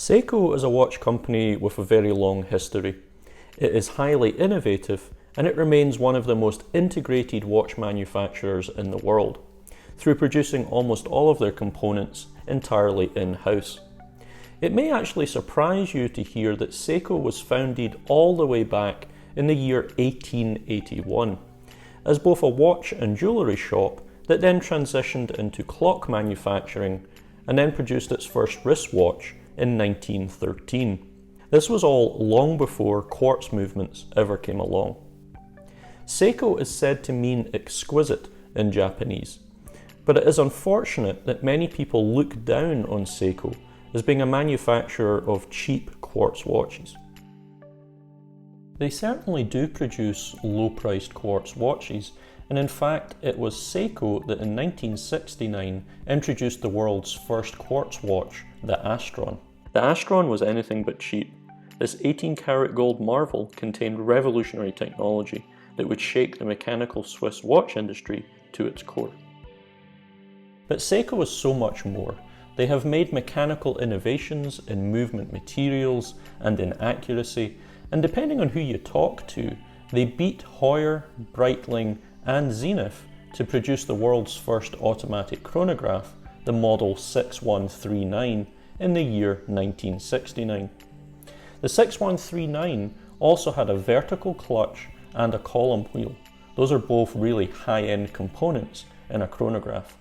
Seiko is a watch company with a very long history. It is highly innovative and it remains one of the most integrated watch manufacturers in the world, through producing almost all of their components entirely in-house. It may actually surprise you to hear that Seiko was founded all the way back in the year 1881, as both a watch and jewellery shop that then transitioned into clock manufacturing and then produced its first wristwatch in 1913. This was all long before quartz movements ever came along. Seiko is said to mean exquisite in Japanese, but it is unfortunate that many people look down on Seiko as being a manufacturer of cheap quartz watches. They certainly do produce low-priced quartz watches, and in fact it was Seiko that in 1969 introduced the world's first quartz watch, the Astron. The Astron was anything but cheap. This 18-karat gold marvel contained revolutionary technology that would shake the mechanical Swiss watch industry to its core. But Seiko is so much more. They have made mechanical innovations in movement materials and in accuracy, and depending on who you talk to, they beat Heuer, Breitling and Zenith to produce the world's first automatic chronograph, the model 6139, in the year 1969. The 6139 also had a vertical clutch and a column wheel. Those are both really high-end components in a chronograph.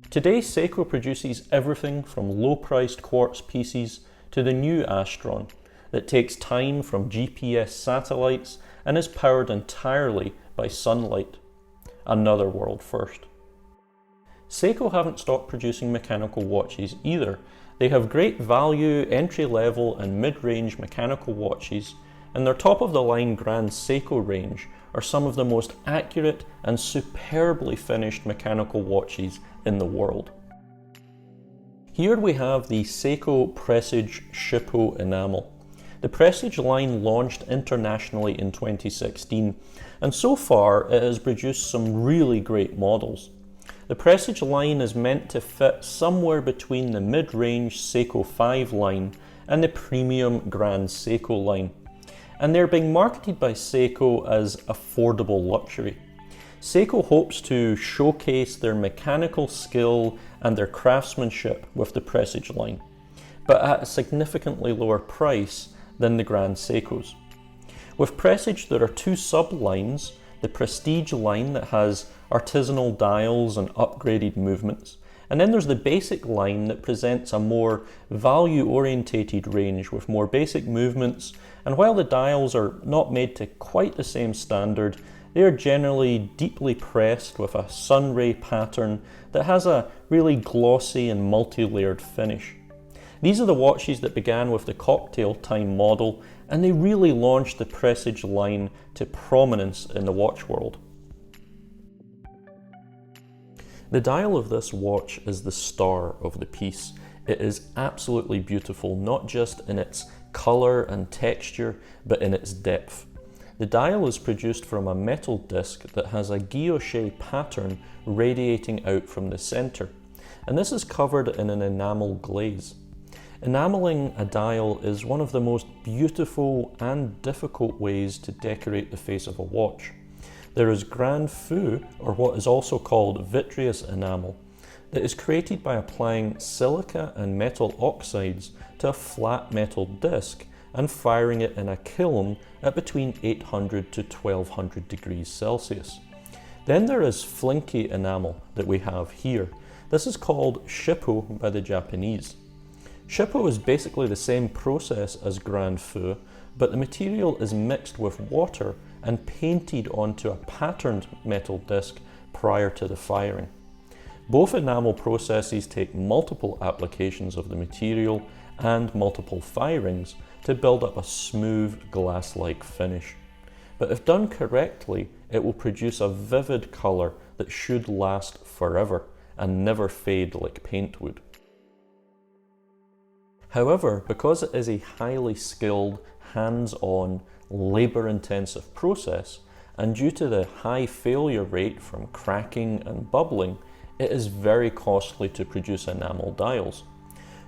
Today, Seiko produces everything from low-priced quartz pieces to the new Astron that takes time from GPS satellites and is powered entirely by sunlight. Another world first. Seiko haven't stopped producing mechanical watches either. They have great value, entry-level and mid-range mechanical watches, and their top-of-the-line Grand Seiko range are some of the most accurate and superbly finished mechanical watches in the world. Here we have the Seiko Presage Shippo Enamel. The Presage line launched internationally in 2016, and so far it has produced some really great models. The Presage line is meant to fit somewhere between the mid-range Seiko 5 line and the premium Grand Seiko line, and they're being marketed by Seiko as affordable luxury. Seiko hopes to showcase their mechanical skill and their craftsmanship with the Presage line, but at a significantly lower price than the Grand Seikos. With Presage there are two sub-lines, the Prestige line that has artisanal dials and upgraded movements, and then there's the basic line that presents a more value-orientated range with more basic movements, and while the dials are not made to quite the same standard, they are generally deeply pressed with a sunray pattern that has a really glossy and multi-layered finish. These are the watches that began with the cocktail time model, and they really launched the Presage line to prominence in the watch world. The dial of this watch is the star of the piece. It is absolutely beautiful, not just in its colour and texture, but in its depth. The dial is produced from a metal disc that has a guilloche pattern radiating out from the centre, and this is covered in an enamel glaze. Enameling a dial is one of the most beautiful and difficult ways to decorate the face of a watch. There is Grand Feu, or what is also called vitreous enamel, that is created by applying silica and metal oxides to a flat metal disc and firing it in a kiln at between 800 to 1200 degrees Celsius. Then there is flinky enamel that we have here. This is called Shippo by the Japanese. Shippo is basically the same process as Grand Feu, but the material is mixed with water and painted onto a patterned metal disc prior to the firing. Both enamel processes take multiple applications of the material and multiple firings to build up a smooth glass-like finish. But if done correctly, it will produce a vivid colour that should last forever and never fade like paint would. However, because it is a highly skilled, hands-on, labour-intensive process, and due to the high failure rate from cracking and bubbling, it is very costly to produce enamel dials.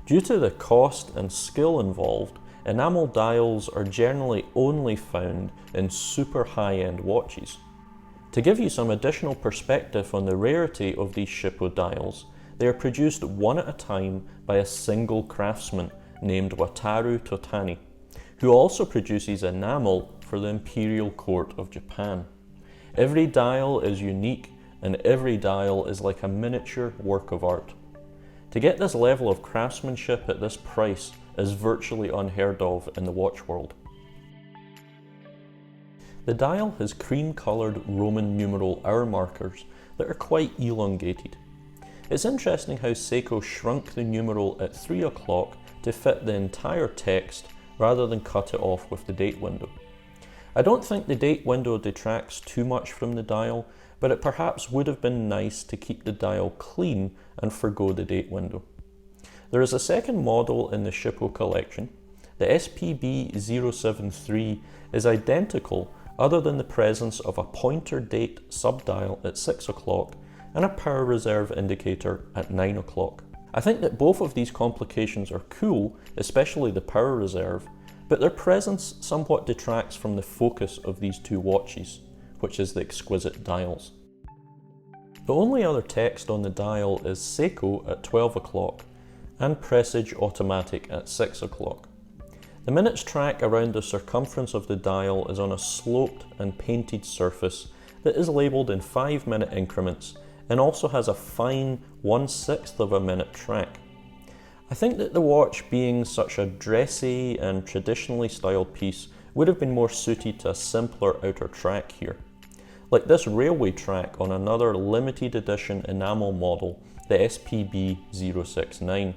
Due to the cost and skill involved, enamel dials are generally only found in super high-end watches. To give you some additional perspective on the rarity of these Shippo dials, they are produced one at a time by a single craftsman named Wataru Totani, who also produces enamel for the Imperial Court of Japan. Every dial is unique, and every dial is like a miniature work of art. To get this level of craftsmanship at this price is virtually unheard of in the watch world. The dial has cream-coloured Roman numeral hour markers that are quite elongated. It's interesting how Seiko shrunk the numeral at 3 o'clock to fit the entire text rather than cut it off with the date window. I don't think the date window detracts too much from the dial, but it perhaps would have been nice to keep the dial clean and forgo the date window. There is a second model in the Shippo collection. The SPB073 is identical other than the presence of a pointer date subdial at 6 o'clock and a power reserve indicator at 9 o'clock. I think that both of these complications are cool, especially the power reserve, but their presence somewhat detracts from the focus of these two watches, which is the exquisite dials. The only other text on the dial is Seiko at 12 o'clock and Presage Automatic at 6 o'clock. The minutes track around the circumference of the dial is on a sloped and painted surface that is labelled in 5-minute increments and also has a fine 1/6 of a minute track. I think that the watch, being such a dressy and traditionally styled piece, would have been more suited to a simpler outer track here. Like this railway track on another limited edition enamel model, the SPB069,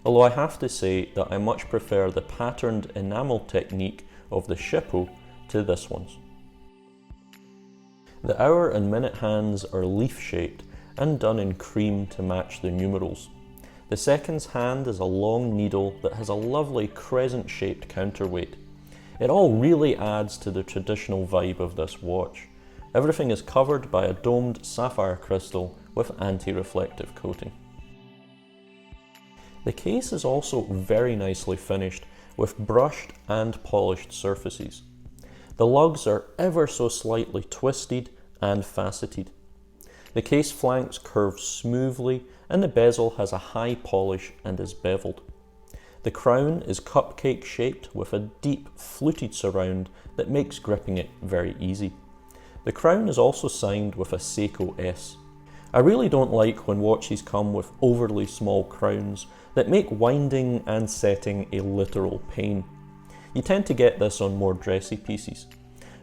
although I have to say that I much prefer the patterned enamel technique of the Shippo to this one's. The hour and minute hands are leaf-shaped and done in cream to match the numerals. The seconds hand is a long needle that has a lovely crescent-shaped counterweight. It all really adds to the traditional vibe of this watch. Everything is covered by a domed sapphire crystal with anti-reflective coating. The case is also very nicely finished with brushed and polished surfaces. The lugs are ever so slightly twisted and faceted. The case flanks curve smoothly and the bezel has a high polish and is beveled. The crown is cupcake shaped with a deep fluted surround that makes gripping it very easy. The crown is also signed with a Seiko S. I really don't like when watches come with overly small crowns that make winding and setting a literal pain. You tend to get this on more dressy pieces.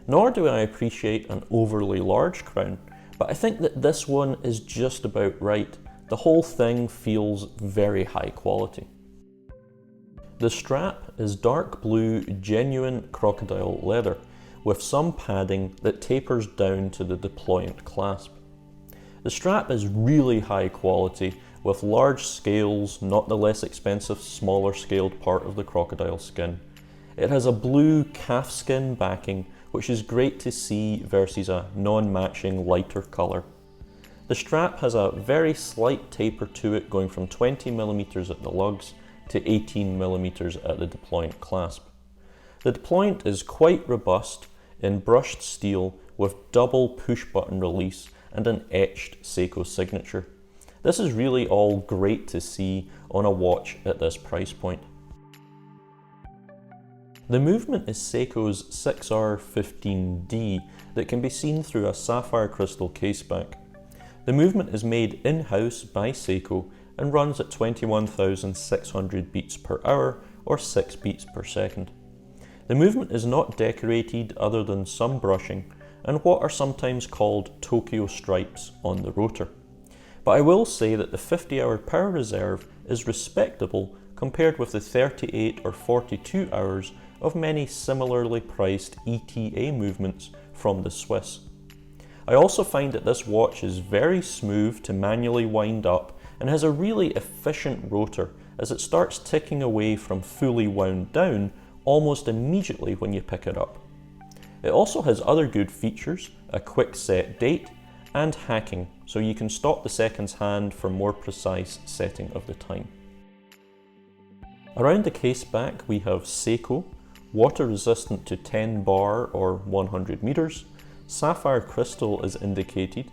Nor do I appreciate an overly large crown, but I think that this one is just about right. The whole thing feels very high quality. The strap is dark blue genuine crocodile leather with some padding that tapers down to the deployant clasp. The strap is really high quality with large scales, not the less expensive smaller scaled part of the crocodile skin. It has a blue calfskin backing, which is great to see versus a non-matching lighter colour. The strap has a very slight taper to it, going from 20mm at the lugs to 18mm at the deployant clasp. The deployant is quite robust in brushed steel with double push button release and an etched Seiko signature. This is really all great to see on a watch at this price point. The movement is Seiko's 6R15D that can be seen through a sapphire crystal caseback. The movement is made in-house by Seiko and runs at 21,600 beats per hour or 6 beats per second. The movement is not decorated other than some brushing and what are sometimes called Tokyo stripes on the rotor. But I will say that the 50-hour power reserve is respectable compared with the 38 or 42 hours of many similarly priced ETA movements from the Swiss. I also find that this watch is very smooth to manually wind up and has a really efficient rotor as it starts ticking away from fully wound down almost immediately when you pick it up. It also has other good features, a quick set date and hacking, so you can stop the seconds hand for more precise setting of the time. Around the case back we have Seiko, water resistant to 10 bar or 100 meters, sapphire crystal is indicated,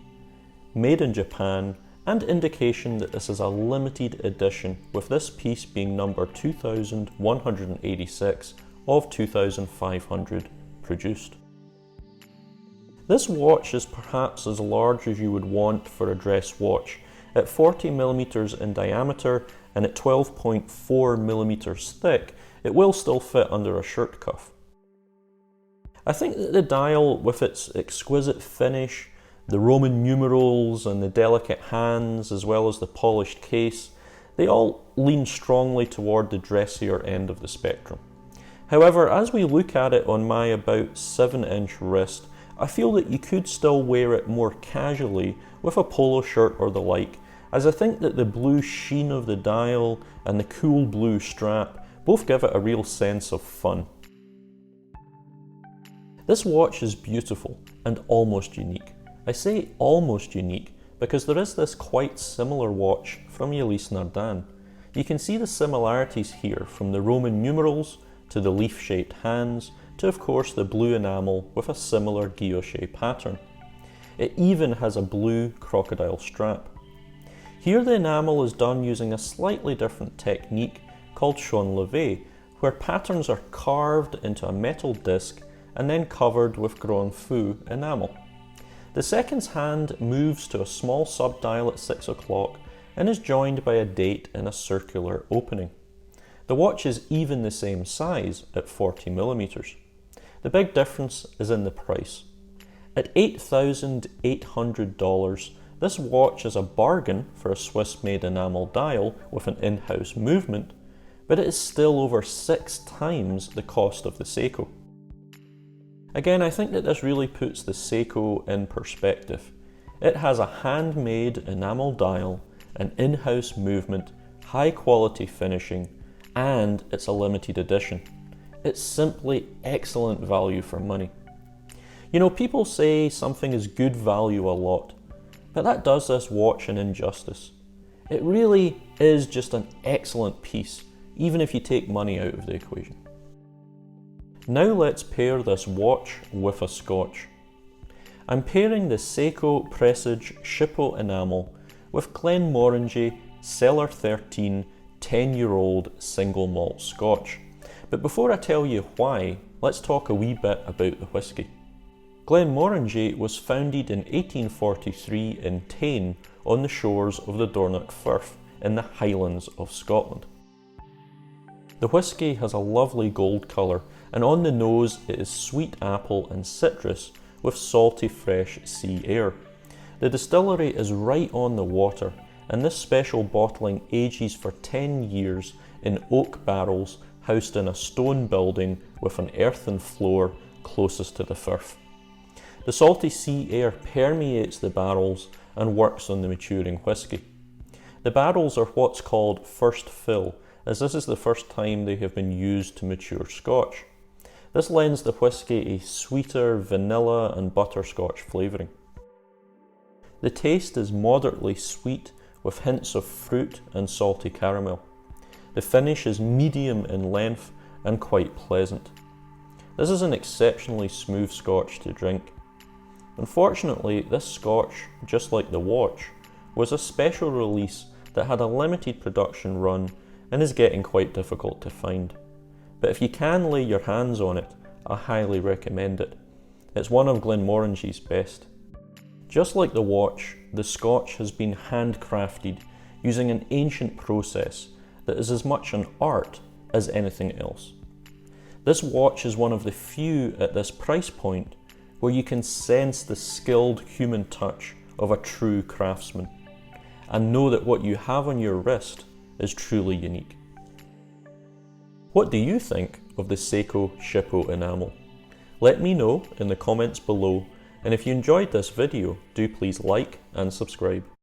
made in Japan, and indication that this is a limited edition, with this piece being number 2186 of 2500 produced. This watch is perhaps as large as you would want for a dress watch. At 40mm in diameter and at 12.4mm thick, it will still fit under a shirt cuff. I think that the dial, with its exquisite finish, the Roman numerals and the delicate hands, as well as the polished case, they all lean strongly toward the dressier end of the spectrum. However, as we look at it on my about 7-inch wrist, I feel that you could still wear it more casually with a polo shirt or the like, as I think that the blue sheen of the dial and the cool blue strap both give it a real sense of fun. This watch is beautiful and almost unique. I say almost unique because there is this quite similar watch from Ulysse Nardin. You can see the similarities here, from the Roman numerals to the leaf-shaped hands to, of course, the blue enamel with a similar guilloche pattern. It even has a blue crocodile strap. Here the enamel is done using a slightly different technique called chanlevé, where patterns are carved into a metal disc and then covered with grand fou enamel. The seconds hand moves to a small subdial at 6 o'clock and is joined by a date in a circular opening. The watch is even the same size at 40mm. The big difference is in the price. At $8,800, this watch is a bargain for a Swiss-made enamel dial with an in-house movement, but it is still over 6 times the cost of the Seiko. Again, I think that this really puts the Seiko in perspective. It has a handmade enamel dial, an in-house movement, high quality finishing, and it's a limited edition. It's simply excellent value for money. You know, people say something is good value a lot, but that does this watch an injustice. It really is just an excellent piece, even if you take money out of the equation. Now let's pair this watch with a Scotch. I'm pairing the Seiko Presage Shippo Enamel with Glenmorangie Cellar 13 10-year-old single malt Scotch. But before I tell you why, let's talk a wee bit about the whisky. Glenmorangie was founded in 1843 in Tain on the shores of the Dornoch Firth in the Highlands of Scotland. The whisky has a lovely gold colour, and on the nose it is sweet apple and citrus with salty fresh sea air. The distillery is right on the water, and this special bottling ages for 10 years in oak barrels housed in a stone building with an earthen floor closest to the firth. The salty sea air permeates the barrels and works on the maturing whisky. The barrels are what's called first fill, as this is the first time they have been used to mature Scotch. This lends the whisky a sweeter vanilla and butterscotch flavouring. The taste is moderately sweet with hints of fruit and salty caramel. The finish is medium in length and quite pleasant. This is an exceptionally smooth Scotch to drink. Unfortunately, this Scotch, just like the watch, was a special release that had a limited production run and is getting quite difficult to find. But if you can lay your hands on it, I highly recommend it. It's one of Glenmorangie's best. Just like the watch, the Scotch has been handcrafted using an ancient process that is as much an art as anything else. This watch is one of the few at this price point where you can sense the skilled human touch of a true craftsman and know that what you have on your wrist is truly unique. What do you think of the Seiko Shippo Enamel? Let me know in the comments below, and if you enjoyed this video, do please like and subscribe.